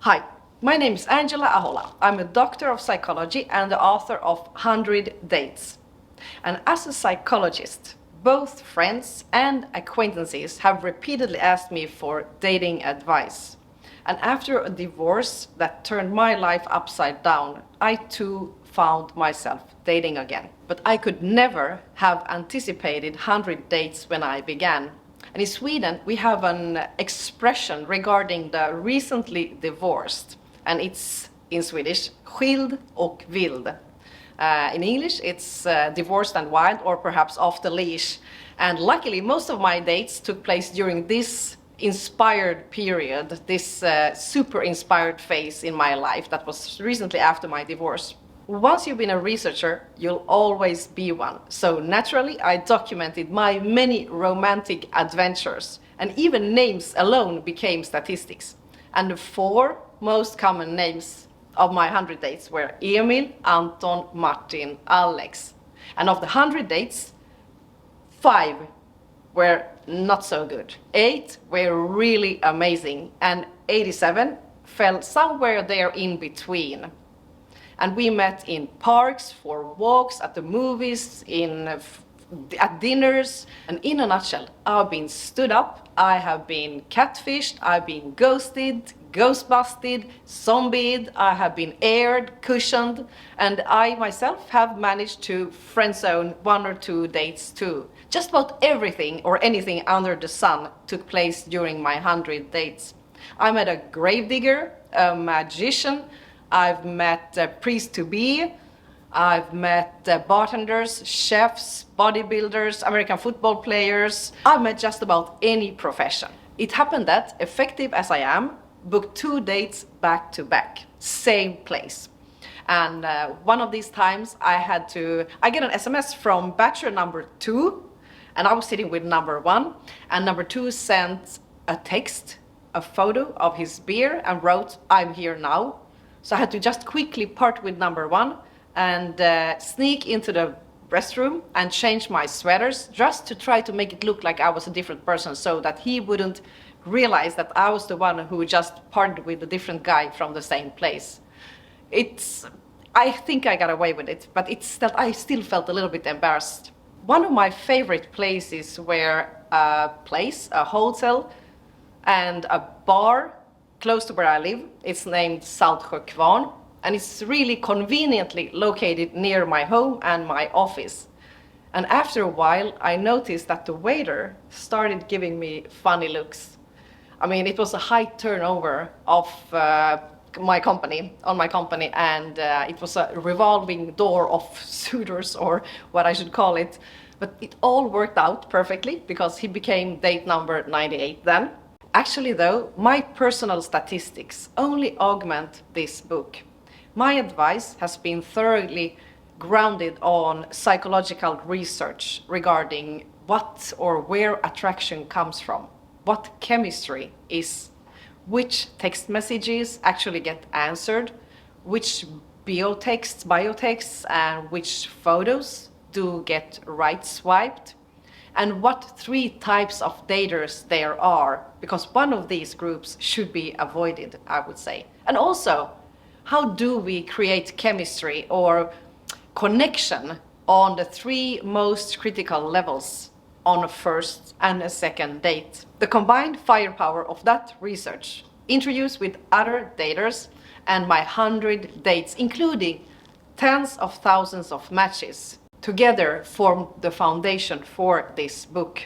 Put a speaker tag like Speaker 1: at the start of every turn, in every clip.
Speaker 1: Hi, my name is Angela Ahola. I'm a doctor of psychology and the author of 100 Dates. And as a psychologist, both friends and acquaintances have repeatedly asked me for dating advice. And after a divorce that turned my life upside down, I too found myself dating again. But I could never have anticipated 100 dates when I began. And in Sweden, we have an expression regarding the recently divorced, and it's in Swedish, skild och vild. In English, it's divorced and wild, or perhaps off the leash. And luckily, most of my dates took place during this inspired period, this super inspired phase in my life that was recently after my divorce. Once you've been a researcher, you'll always be one. So naturally, I documented my many romantic adventures, and even names alone became statistics. And the 4 most common names of my 100 dates were Emil, Anton, Martin, Alex. And of the 100 dates, 5 were not so good. 8 were really amazing, and 87 fell somewhere there in between. And we met in parks, for walks, at the movies, at dinners. And in a nutshell, I've been stood up, I have been catfished, I've been ghosted, ghostbusted, zombied, I have been aired, cushioned, and I myself have managed to friendzone 1 or 2 dates too. Just about everything or anything under the sun took place during my 100 dates. I met a gravedigger, a magician, I've met priests-to-be, I've met bartenders, chefs, bodybuilders, American football players. I've met just about any profession. It happened that, effective as I am, booked 2 dates back to back, same place. And one of these times I get an SMS from bachelor number 2, and I was sitting with number 1, and number 2 sent a text, a photo of his beer, and wrote, "I'm here now." So I had to just quickly part with number 1 and sneak into the restroom and change my sweaters just to try to make it look like I was a different person, so that he wouldn't realize that I was the one who just parted with a different guy from the same place. I think I got away with it, but it's that I still felt a little bit embarrassed. One of my favorite places were a hotel and a bar close to where I live. It's named Saltsjökvarn, and it's really conveniently located near my home and my office. And after a while, I noticed that the waiter started giving me funny looks. I mean, it was a high turnover of my company, and it was a revolving door of suitors, or what I should call it. But it all worked out perfectly, because he became date number 98 then. Actually though, my personal statistics only augment this book. My advice has been thoroughly grounded on psychological research regarding what or where attraction comes from, what chemistry is, which text messages actually get answered, which biotexts and which photos do get right swiped, and what 3 types of daters there are, because one of these groups should be avoided, I would say. And also, how do we create chemistry or connection on the 3 most critical levels on a first and a second date? The combined firepower of that research, interviews with other daters, and my 100 dates, including tens of thousands of matches, together form the foundation for this book.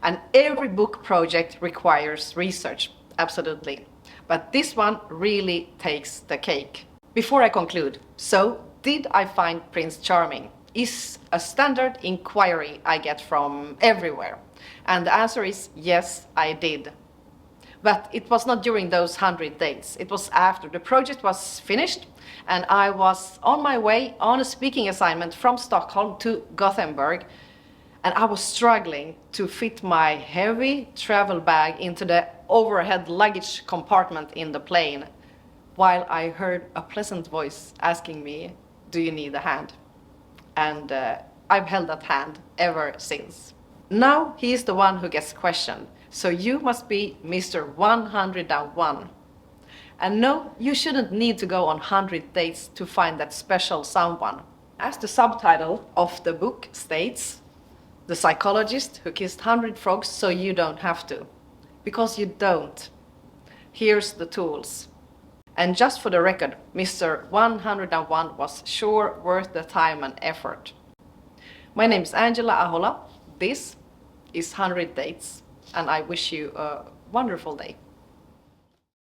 Speaker 1: And every book project requires research, absolutely. But this one really takes the cake. Before I conclude, so did I find Prince Charming? Is a standard inquiry I get from everywhere. And the answer is yes, I did. But it was not during those 100 dates. It was after the project was finished, and I was on my way on a speaking assignment from Stockholm to Gothenburg, and I was struggling to fit my heavy travel bag into the overhead luggage compartment in the plane, while I heard a pleasant voice asking me, "Do you need a hand?" And I've held that hand ever since. Now he is the one who gets questioned. So you must be Mr. 101. And no, you shouldn't need to go on 100 dates to find that special someone. As the subtitle of the book states, the psychologist who kissed 100 frogs so you don't have to. Because you don't. Here's the tools. And just for the record, Mr. 101 was sure worth the time and effort. My name is Angela Ahola. This is 100 Dates, and I wish you a wonderful day.